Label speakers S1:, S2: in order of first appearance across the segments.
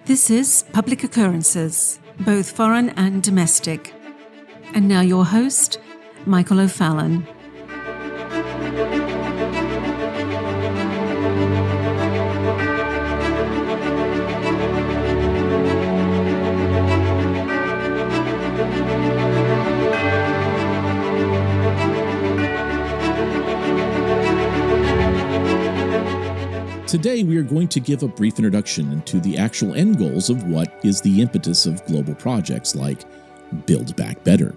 S1: This is Public Occurrences, both foreign and domestic. And now your host, Michael O'Fallon.
S2: Today, we are going to give a brief introduction into the actual end goals of what is the impetus of global projects like Build Back Better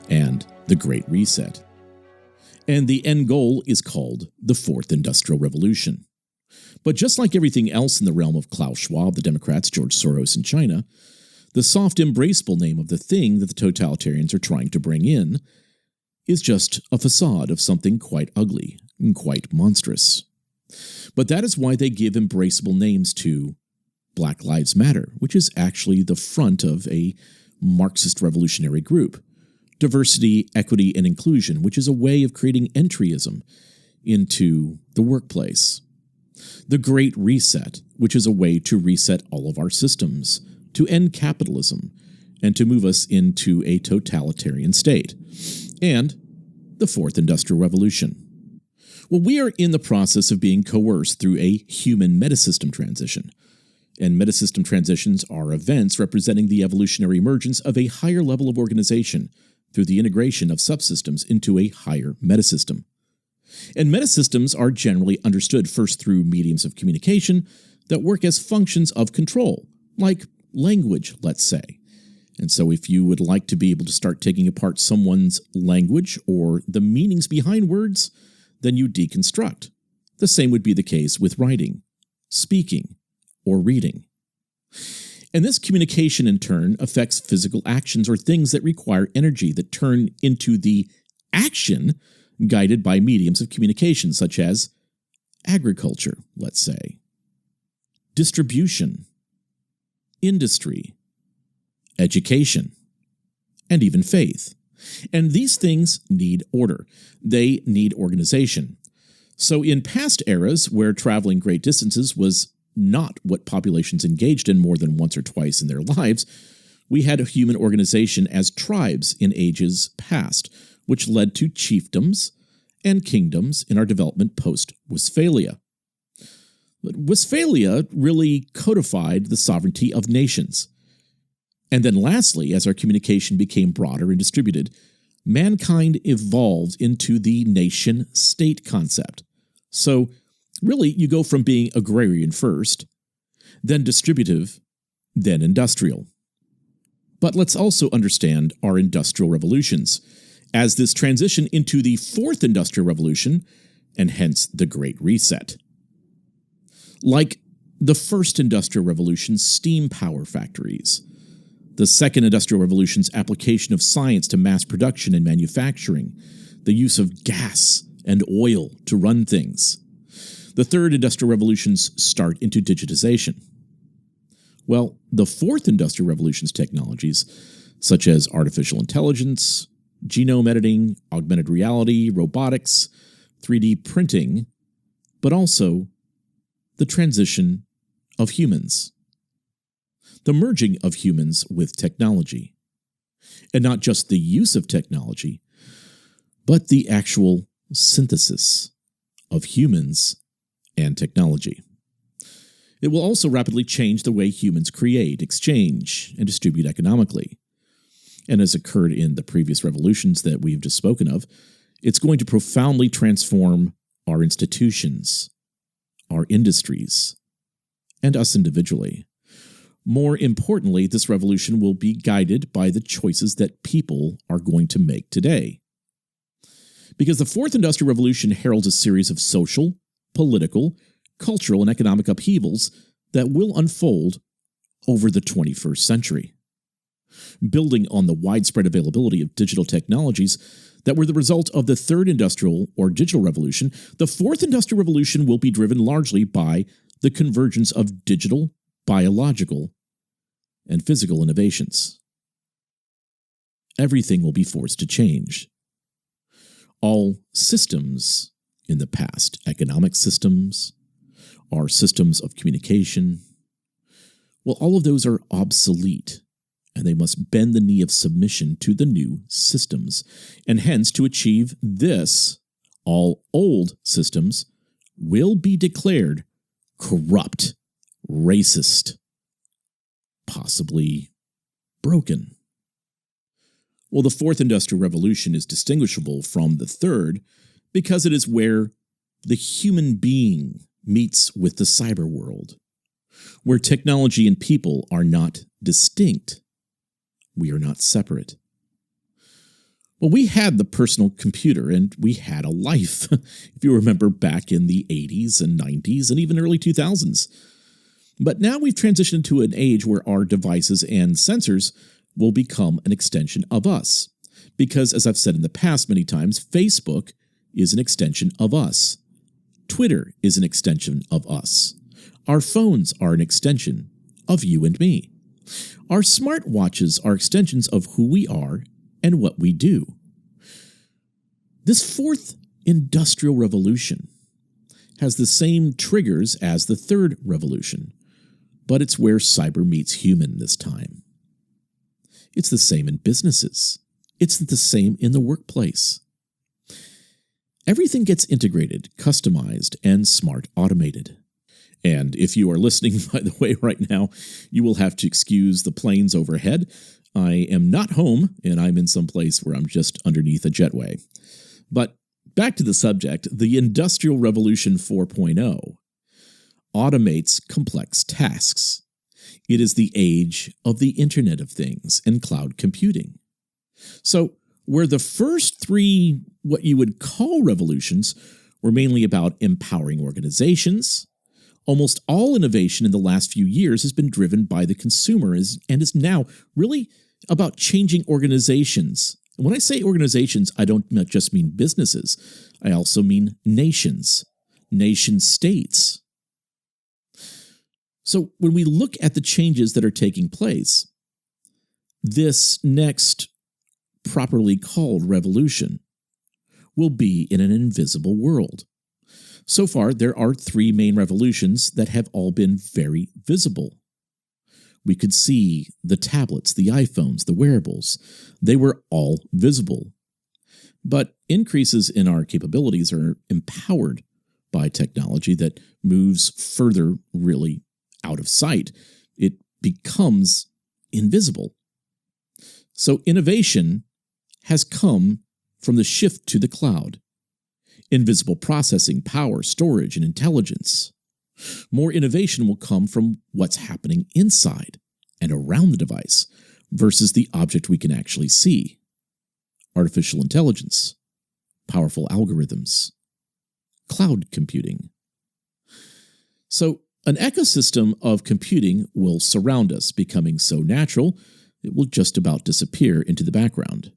S2: and the Great Reset. And the end goal is called the Fourth Industrial Revolution. But just like everything else in the realm of Klaus Schwab, the Democrats, George Soros, and China, the soft, embraceable name of the thing that the totalitarians are trying to bring in is just a facade of something quite ugly and quite monstrous. But that is why they give embraceable names to Black Lives Matter, which is actually the front of a Marxist revolutionary group, diversity, equity, and inclusion, which is a way of creating entryism into the workplace. The Great Reset, which is a way to reset all of our systems, to end capitalism, and to move us into a totalitarian state. And the Fourth Industrial Revolution. Well, we are in the process of being coerced through a human metasystem transition. And metasystem transitions are events representing the evolutionary emergence of a higher level of organization through the integration of subsystems into a higher metasystem. And metasystems are generally understood first through mediums of communication that work as functions of control, like language, let's say. And so if you would like to be able to start taking apart someone's language or the meanings behind words, then you deconstruct. The same would be the case with writing, speaking, or reading. And this communication, in turn, affects physical actions or things that require energy that turn into the action guided by mediums of communication, such as agriculture, let's say, distribution, industry, education, and even faith. And these things need order. They need organization. So in past eras where traveling great distances was not what populations engaged in more than once or twice in their lives, we had a human organization as tribes in ages past, which led to chiefdoms and kingdoms in our development post-Westphalia. But Westphalia really codified the sovereignty of nations. And then lastly, as our communication became broader and distributed, mankind evolved into the nation-state concept. So really, you go from being agrarian first, then distributive, then industrial. But let's also understand our industrial revolutions, as this transition into the Fourth Industrial Revolution, and hence the Great Reset. Like the First Industrial Revolution's steam power factories, the Second Industrial Revolution's application of science to mass production and manufacturing, the use of gas and oil to run things, the Third Industrial Revolution's start into digitization. Well, the Fourth Industrial Revolution's technologies, such as artificial intelligence, genome editing, augmented reality, robotics, 3D printing, but also the transition of humans. The merging of humans with technology. And not just the use of technology, but the actual synthesis of humans and technology. It will also rapidly change the way humans create, exchange, and distribute economically. And as occurred in the previous revolutions that we've just spoken of, it's going to profoundly transform our institutions, our industries, and us individually. More importantly, this revolution will be guided by the choices that people are going to make today. Because the Fourth Industrial Revolution heralds a series of social, political, cultural, and economic upheavals that will unfold over the 21st century. Building on the widespread availability of digital technologies that were the result of the Third Industrial or Digital Revolution, the Fourth Industrial Revolution will be driven largely by the convergence of digital, biological, and physical innovations. Everything will be forced to change. All systems in the past, economic systems, our systems of communication, Well, all of those are obsolete, and they must bend the knee of submission to the new systems. And hence, to achieve this, all old systems will be declared corrupt, racist, possibly broken. Well, the fourth industrial revolution is distinguishable from the third because it is where the human being meets with the cyber world, where technology and people are not distinct. We are not separate. Well, we had the personal computer and we had a life, if you remember back in the 80s and 90s and even early 2000s. But now we've transitioned to an age where our devices and sensors will become an extension of us. Because, as I've said in the past many times, Facebook is an extension of us. Twitter is an extension of us. Our phones are an extension of you and me. Our smartwatches are extensions of who we are and what we do. This fourth industrial revolution has the same triggers as the third revolution, but it's where cyber meets human this time. It's the same in businesses. It's the same in the workplace. Everything gets integrated, customized, and smart automated. And if you are listening, by the way, right now, you will have to excuse the planes overhead. I am not home, and I'm in some place where I'm just underneath a jetway. But back to the subject, the Industrial Revolution 4.0 automates complex tasks. It is the age of the Internet of Things and cloud computing. So, where the first three, what you would call revolutions, were mainly about empowering organizations, almost all innovation in the last few years has been driven by the consumer and is now really about changing organizations. And when I say organizations, I don't just mean businesses. I also mean nations, nation-states. So when we look at the changes that are taking place, this next properly called revolution will be in an invisible world. So far, there are three main revolutions that have all been very visible. We could see the tablets, the iPhones, the wearables. They were all visible. But increases in our capabilities are empowered by technology that moves further really out of sight. It becomes invisible. So innovation has come from the shift to the cloud. Invisible processing, power, storage, and intelligence. More innovation will come from what's happening inside and around the device versus the object we can actually see. Artificial intelligence, powerful algorithms, cloud computing. So, an ecosystem of computing will surround us, becoming so natural it will just about disappear into the background.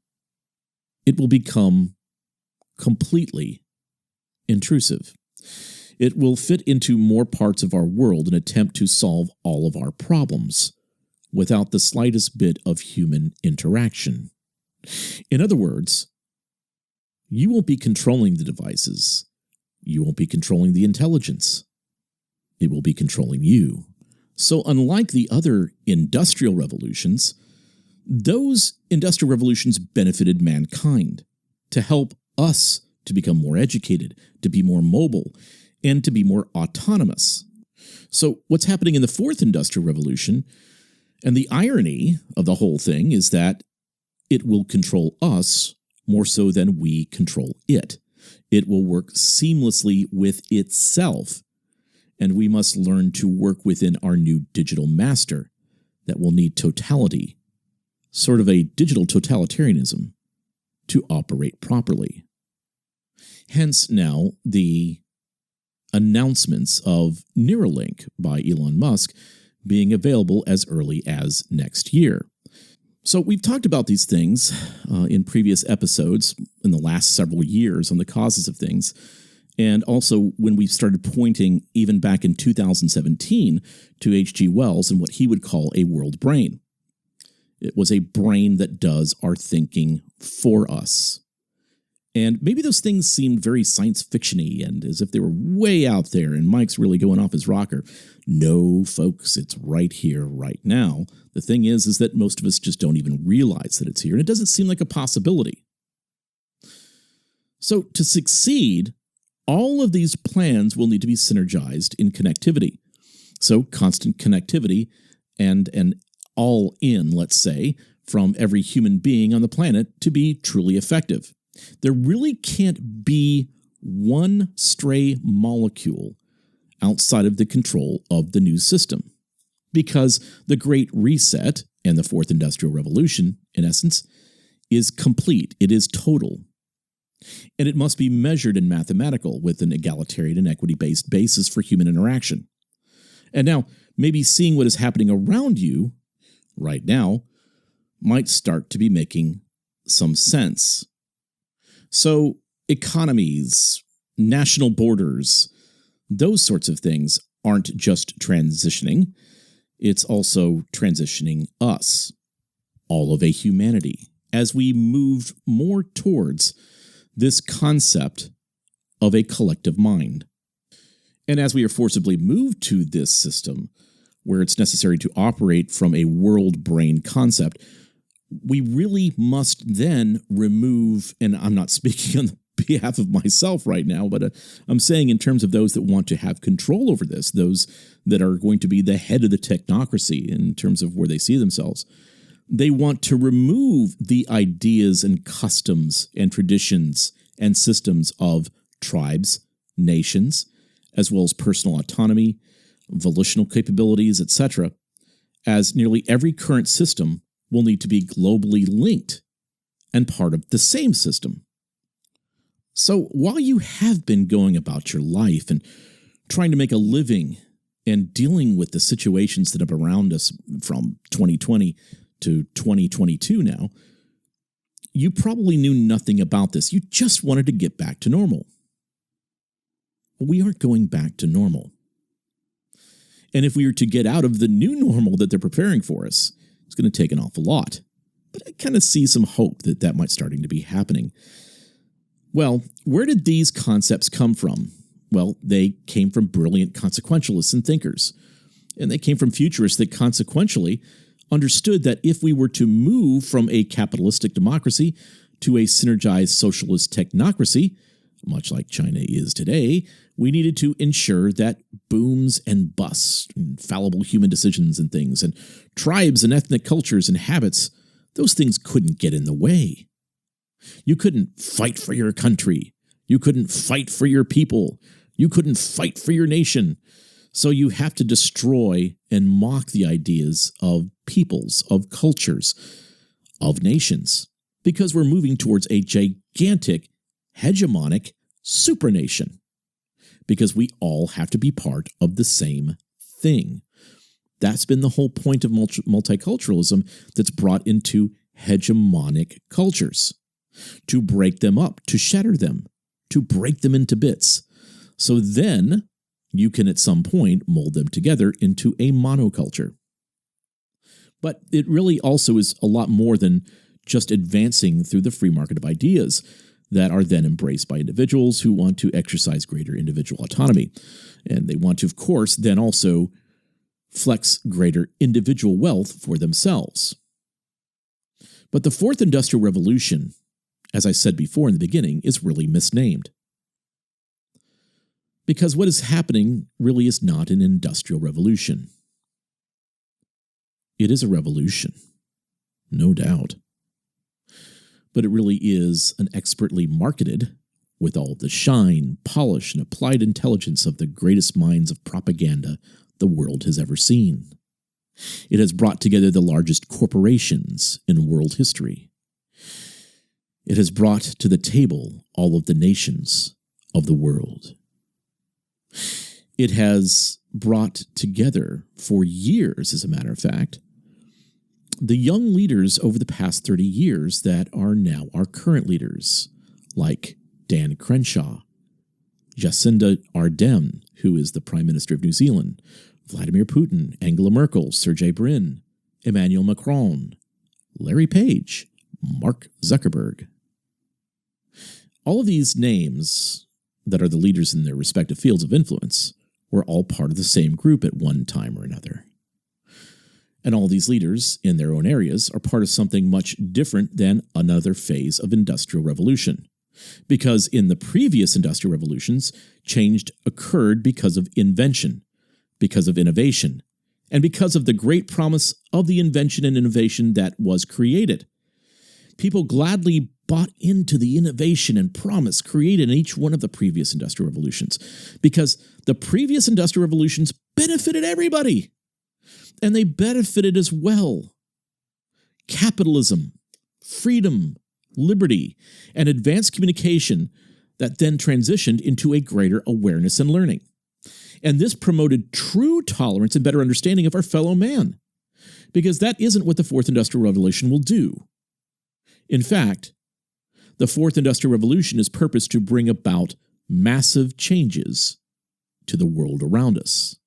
S2: It will become completely intrusive. It will fit into more parts of our world and attempt to solve all of our problems without the slightest bit of human interaction. In other words, you won't be controlling the devices. You won't be controlling the intelligence. It will be controlling you. So unlike the other industrial revolutions, those industrial revolutions benefited mankind to help us to become more educated, to be more mobile, and to be more autonomous. So what's happening in the fourth industrial revolution, and the irony of the whole thing, is that it will control us more so than we control it. It will work seamlessly with itself, and we must learn to work within our new digital master that will need totality, sort of a digital totalitarianism, to operate properly. Hence now the announcements of Neuralink by Elon Musk being available as early as next year. So we've talked about these things in previous episodes in the last several years on the causes of things, and also when we started pointing even back in 2017 to H.G. Wells and what he would call a world brain. It was a brain that does our thinking for us. And maybe those things seemed very science fiction-y and as if they were way out there and Mike's really going off his rocker. No, folks, it's right here, right now. The thing is that most of us just don't even realize that it's here, and it doesn't seem like a possibility. So to succeed, all of these plans will need to be synergized in connectivity. So constant connectivity and an all-in, let's say, from every human being on the planet to be truly effective. There really can't be one stray molecule outside of the control of the new system, because the Great Reset and the Fourth Industrial Revolution, in essence, is complete. It is total. And it must be measured in mathematical with an egalitarian and equity-based basis for human interaction. And now, maybe seeing what is happening around you right now might start to be making some sense. So, economies, national borders, those sorts of things aren't just transitioning. It's also transitioning us, all of a humanity, as we move more towards this concept of a collective mind. And as we are forcibly moved to this system, where it's necessary to operate from a world brain concept, we really must then remove, and I'm not speaking on behalf of myself right now, but I'm saying in terms of those that want to have control over this, those that are going to be the head of the technocracy in terms of where they see themselves, they want to remove the ideas and customs and traditions and systems of tribes, nations, as well as personal autonomy, volitional capabilities, etc., as nearly every current system will need to be globally linked and part of the same system. So while you have been going about your life and trying to make a living and dealing with the situations that are around us from 2020 to 2022 now, you probably knew nothing about this. You just wanted to get back to normal. But we aren't going back to normal. And if we were to get out of the new normal that they're preparing for us, it's going to take an awful lot. But I kind of see some hope that that might starting to be happening. Well, where did these concepts come from? Well, they came from brilliant consequentialists and thinkers. And they came from futurists that consequentially understood that if we were to move from a capitalistic democracy to a synergized socialist technocracy, much like China is today, we needed to ensure that booms and busts, and fallible human decisions and things, and tribes and ethnic cultures and habits, those things couldn't get in the way. You couldn't fight for your country. You couldn't fight for your people. You couldn't fight for your nation. So you have to destroy and mock the ideas of peoples, of cultures, of nations, because we're moving towards a gigantic, hegemonic supranation, because we all have to be part of the same thing. That's been the whole point of multiculturalism that's brought into hegemonic cultures, to break them up, to shatter them, to break them into bits. So then you can at some point mold them together into a monoculture. But it really also is a lot more than just advancing through the free market of ideas that are then embraced by individuals who want to exercise greater individual autonomy. And they want to, of course, then also flex greater individual wealth for themselves. But the Fourth Industrial Revolution, as I said before in the beginning, is really misnamed. Because what is happening really is not an industrial revolution. It is a revolution, no doubt. But it really is an expertly marketed, with all the shine, polish, and applied intelligence of the greatest minds of propaganda the world has ever seen. It has brought together the largest corporations in world history. It has brought to the table all of the nations of the world. It has brought together, for years, as a matter of fact, the young leaders over the past 30 years that are now our current leaders, like Dan Crenshaw, Jacinda Ardern, who is the Prime Minister of New Zealand, Vladimir Putin, Angela Merkel, Sergey Brin, Emmanuel Macron, Larry Page, Mark Zuckerberg. All of these names that are the leaders in their respective fields of influence were all part of the same group at one time or another. And all these leaders in their own areas are part of something much different than another phase of industrial revolution. Because in the previous industrial revolutions, change occurred because of invention, because of innovation, and because of the great promise of the invention and innovation that was created. People gladly bought into the innovation and promise created in each one of the previous industrial revolutions, because the previous industrial revolutions benefited everybody, and they benefited as well. Capitalism, freedom, liberty, and advanced communication that then transitioned into a greater awareness and learning. And this promoted true tolerance and better understanding of our fellow man, because that isn't what the Fourth Industrial Revolution will do. In fact, the Fourth Industrial Revolution is purposed to bring about massive changes to the world around us.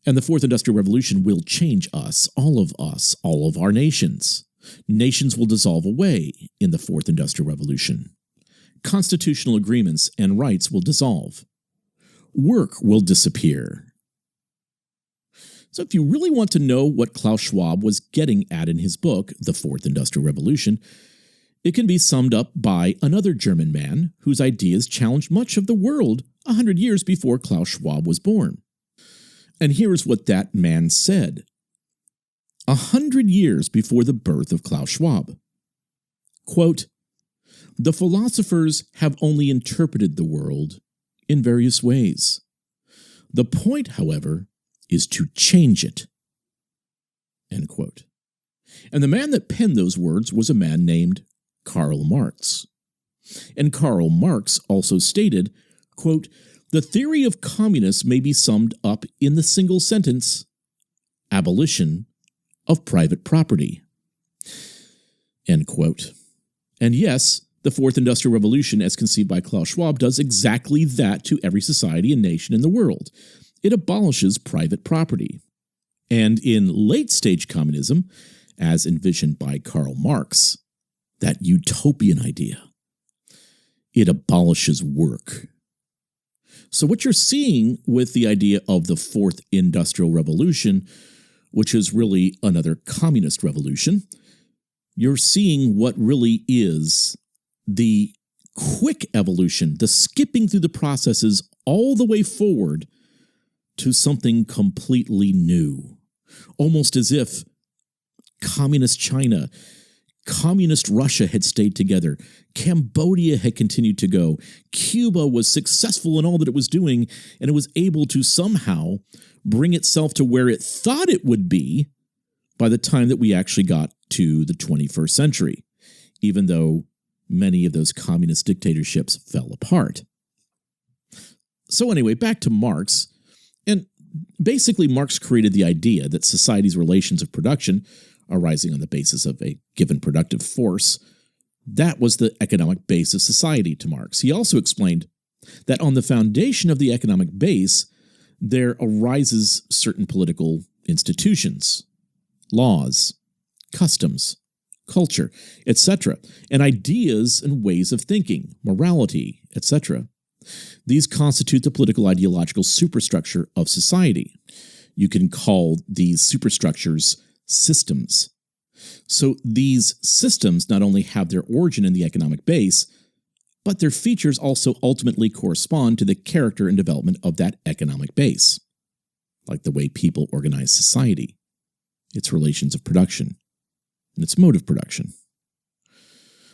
S2: And the Fourth Industrial Revolution will change us, all of our nations. Nations will dissolve away in the Fourth Industrial Revolution. Constitutional agreements and rights will dissolve. Work will disappear. So if you really want to know what Klaus Schwab was getting at in his book, The Fourth Industrial Revolution, it can be summed up by another German man whose ideas challenged much of the world 100 years before Klaus Schwab was born. And here is what that man said 100 years before the birth of Klaus Schwab. Quote, "The philosophers have only interpreted the world in various ways. The point, however, is to change it." End quote. And the man that penned those words was a man named Karl Marx. And Karl Marx also stated, quote, "The theory of communists may be summed up in the single sentence, abolition of private property." End quote. And yes, the Fourth Industrial Revolution, as conceived by Klaus Schwab, does exactly that to every society and nation in the world. It abolishes private property. And in late-stage communism, as envisioned by Karl Marx, that utopian idea, it abolishes work. So what you're seeing with the idea of the Fourth Industrial Revolution, which is really another communist revolution, you're seeing what really is the quick evolution, the skipping through the processes all the way forward to something completely new. Almost as if communist China, communist Russia had stayed together, Cambodia had continued to go, Cuba was successful in all that it was doing, and it was able to somehow bring itself to where it thought it would be by the time that we actually got to the 21st century, even though many of those communist dictatorships fell apart. So anyway, back to Marx. And basically, Marx created the idea that society's relations of production, arising on the basis of a given productive force, that was the economic base of society to Marx. He also explained that on the foundation of the economic base, there arises certain political institutions, laws, customs, culture, etc., and ideas and ways of thinking, morality, etc. These constitute the political ideological superstructure of society. You can call these superstructures systems. So these systems not only have their origin in the economic base, but their features also ultimately correspond to the character and development of that economic base, like the way people organize society, its relations of production, and its mode of production.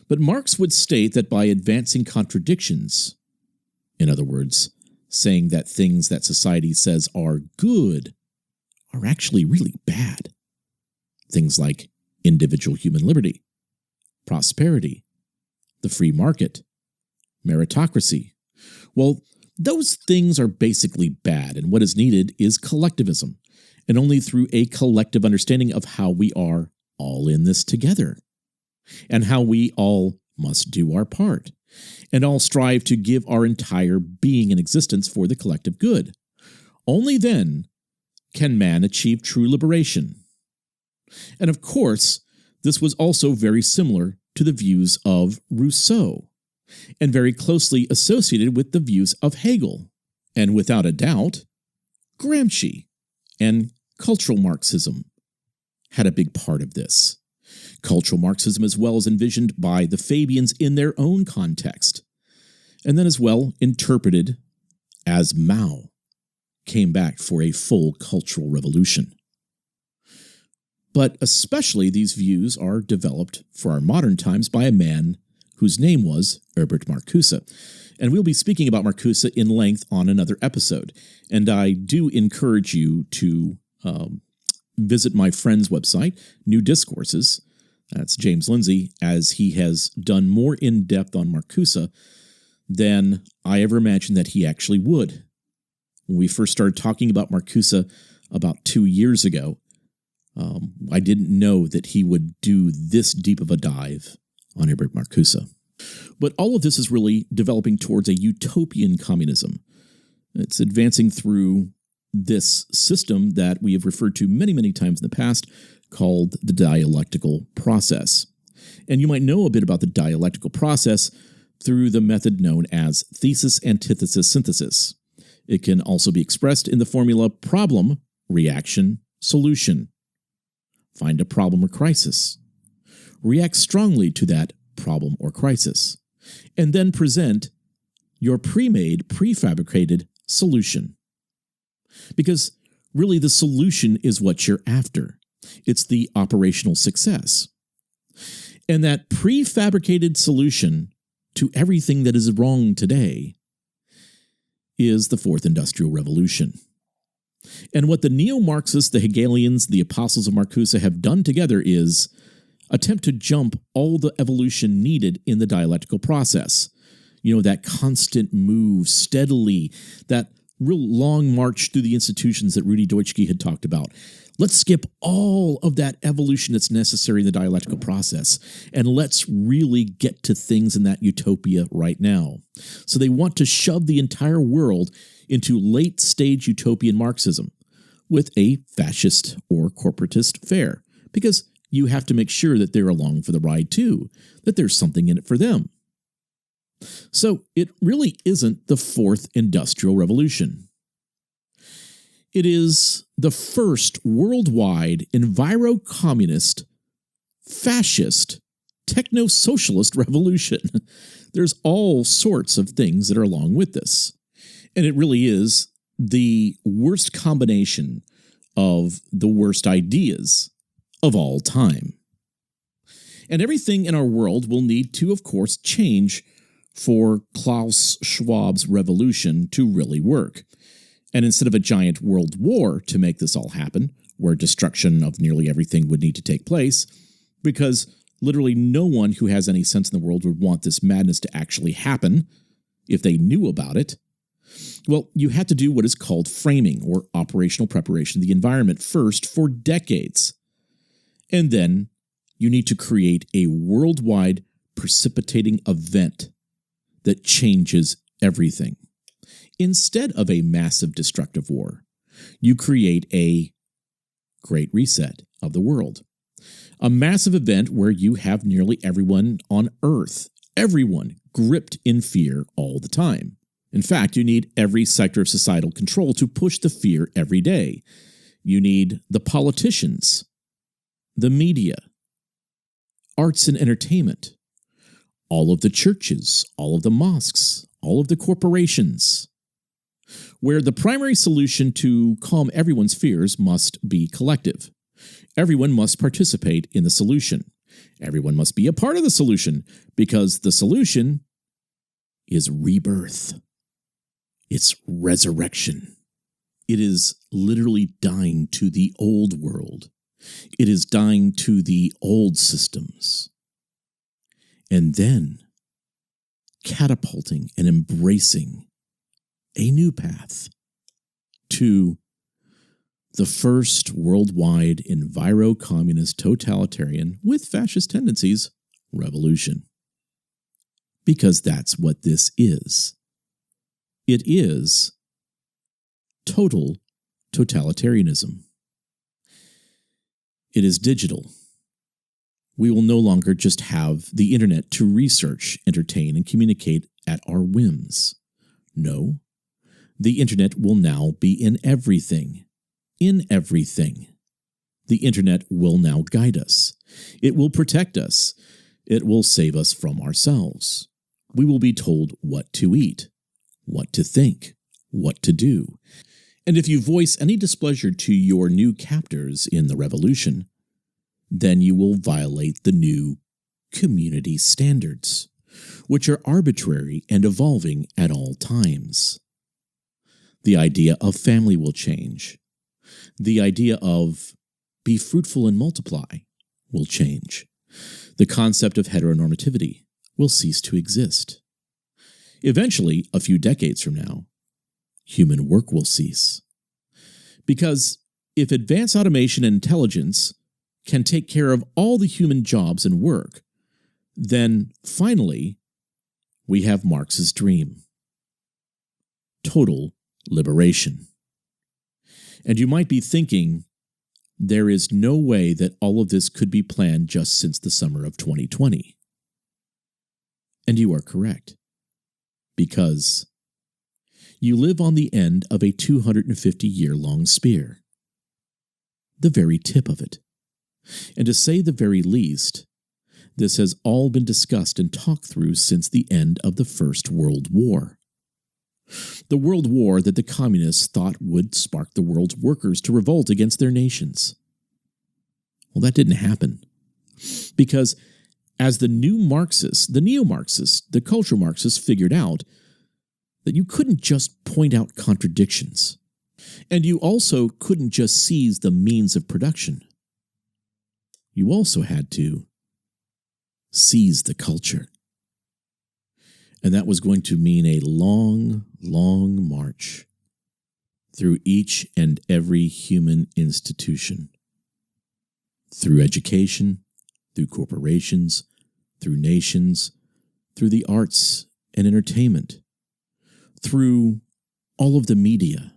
S2: But Marx would state that by advancing contradictions, in other words, saying that things that society says are good are actually really bad, things like individual human liberty, prosperity, the free market, meritocracy. Well, those things are basically bad, and what is needed is collectivism, and only through a collective understanding of how we are all in this together, and how we all must do our part, and all strive to give our entire being and existence for the collective good. Only then can man achieve true liberation. And of course, this was also very similar to the views of Rousseau, and very closely associated with the views of Hegel, and without a doubt, Gramsci and cultural Marxism had a big part of this. Cultural Marxism as well as envisioned by the Fabians in their own context, and then as well interpreted as Mao came back for a full cultural revolution. But especially these views are developed for our modern times by a man whose name was Herbert Marcuse. And we'll be speaking about Marcuse in length on another episode. And I do encourage you to visit my friend's website, New Discourses. That's James Lindsay, as he has done more in-depth on Marcuse than I ever imagined that he actually would. When we first started talking about Marcuse about 2 years ago, I didn't know that he would do this deep of a dive on Herbert Marcuse. But all of this is really developing towards a utopian communism. It's advancing through this system that we have referred to many, many times in the past called the dialectical process. And you might know a bit about the dialectical process through the method known as thesis, antithesis, synthesis. It can also be expressed in the formula problem, reaction, solution. Find a problem or crisis. React strongly to that problem or crisis. And then present your pre-made, prefabricated solution. Because really the solution is what you're after. It's the operational success. And that prefabricated solution to everything that is wrong today is the Fourth Industrial Revolution. And what the neo-Marxists, the Hegelians, the apostles of Marcuse have done together is attempt to jump all the evolution needed in the dialectical process. You know, that constant move steadily, that real long march through the institutions that Rudi Dutschke had talked about. Let's skip all of that evolution that's necessary in the dialectical process, and let's really get to things in that utopia right now. So they want to shove the entire world into late-stage utopian Marxism with a fascist or corporatist fare, because you have to make sure that they're along for the ride too, that there's something in it for them. So it really isn't the Fourth Industrial Revolution. It is the first worldwide enviro-communist, fascist, techno-socialist revolution. There's all sorts of things that are along with this. And it really is the worst combination of the worst ideas of all time. And everything in our world will need to, of course, change for Klaus Schwab's revolution to really work. And instead of a giant world war to make this all happen, where destruction of nearly everything would need to take place, because literally no one who has any sense in the world would want this madness to actually happen if they knew about it, well, you had to do what is called framing, or operational preparation of the environment first for decades. And then you need to create a worldwide precipitating event that changes everything. Instead of a massive destructive war, you create a great reset of the world. A massive event where you have nearly everyone on Earth, everyone gripped in fear all the time. In fact, you need every sector of societal control to push the fear every day. You need the politicians, the media, arts and entertainment, all of the churches, all of the mosques, all of the corporations, where the primary solution to calm everyone's fears must be collective. Everyone must participate in the solution. Everyone must be a part of the solution, because the solution is rebirth. It's resurrection. It is literally dying to the old world. It is dying to the old systems. And then catapulting and embracing a new path to the first worldwide enviro-communist totalitarian with fascist tendencies revolution. Because that's what this is. It is total totalitarianism. It is digital. We will no longer just have the internet to research, entertain, and communicate at our whims. No, the internet will now be in everything. In everything. The internet will now guide us. It will protect us. It will save us from ourselves. We will be told what to eat, what to think, what to do. And if you voice any displeasure to your new captors in the revolution, then you will violate the new community standards, which are arbitrary and evolving at all times. The idea of family will change. The idea of be fruitful and multiply will change. The concept of heteronormativity will cease to exist. Eventually, a few decades from now, human work will cease. Because if advanced automation and intelligence can take care of all the human jobs and work, then finally, we have Marx's dream. Total liberation. And you might be thinking, there is no way that all of this could be planned just since the summer of 2020. And you are correct. Because you live on the end of a 250-year-long spear. The very tip of it. And to say the very least, this has all been discussed and talked through since the end of the First World War. The World War that the communists thought would spark the world's workers to revolt against their nations. Well, that didn't happen. Because as the new Marxists, the neo-Marxists, the cultural Marxists figured out that you couldn't just point out contradictions. And you also couldn't just seize the means of production. You also had to seize the culture. And that was going to mean a long, long march through each and every human institution. Through education, through corporations, through nations, through the arts and entertainment, through all of the media,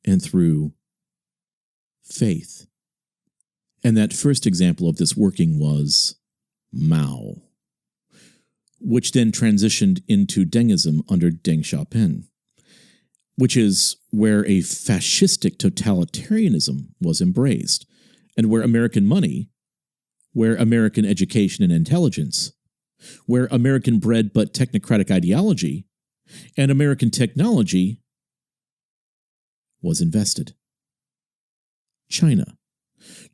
S2: and through faith. And that first example of this working was Mao, which then transitioned into Dengism under Deng Xiaoping, which is where a fascistic totalitarianism was embraced, and where American money, where American education and intelligence, where American-bred but technocratic ideology, and American technology was invested. China,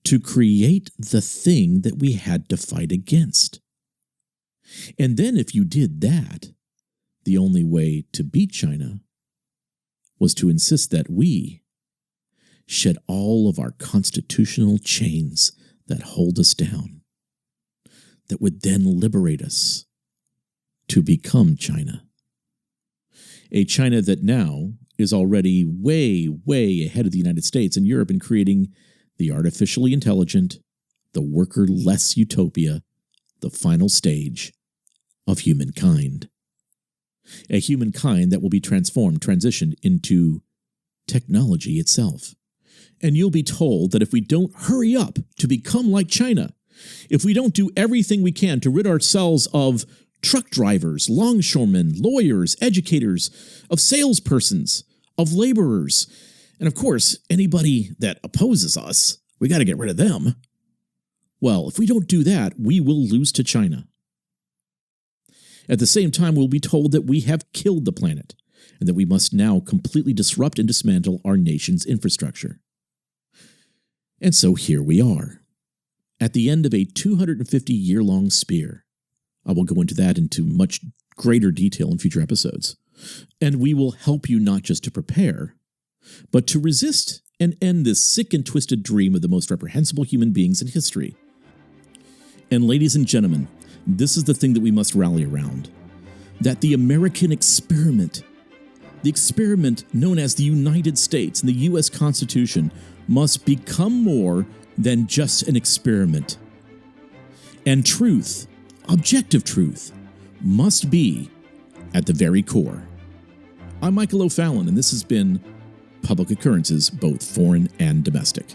S2: to create the thing that we had to fight against. And then if you did that, the only way to beat China was to insist that we shed all of our constitutional chains that hold us down, that would then liberate us to become China. A China that now is already way, way ahead of the United States and Europe in creating the artificially intelligent, the worker-less utopia, the final stage of humankind. A humankind that will be transitioned into technology itself. And you'll be told that if we don't hurry up to become like China, if we don't do everything we can to rid ourselves of truck drivers, longshoremen, lawyers, educators, of salespersons, of laborers, and of course, anybody that opposes us, we got to get rid of them. Well, if we don't do that, we will lose to China. At the same time, we'll be told that we have killed the planet and that we must now completely disrupt and dismantle our nation's infrastructure. And so here we are, at the end of a 250-year-long spear. I will go into that into much greater detail in future episodes. And we will help you not just to prepare, but to resist and end this sick and twisted dream of the most reprehensible human beings in history. And ladies and gentlemen, this is the thing that we must rally around. That the American experiment, the experiment known as the United States and the U.S. Constitution, must become more than just an experiment. And truth, objective truth, must be at the very core. I'm Michael O'Fallon, and this has been Public Occurrences, both foreign and domestic.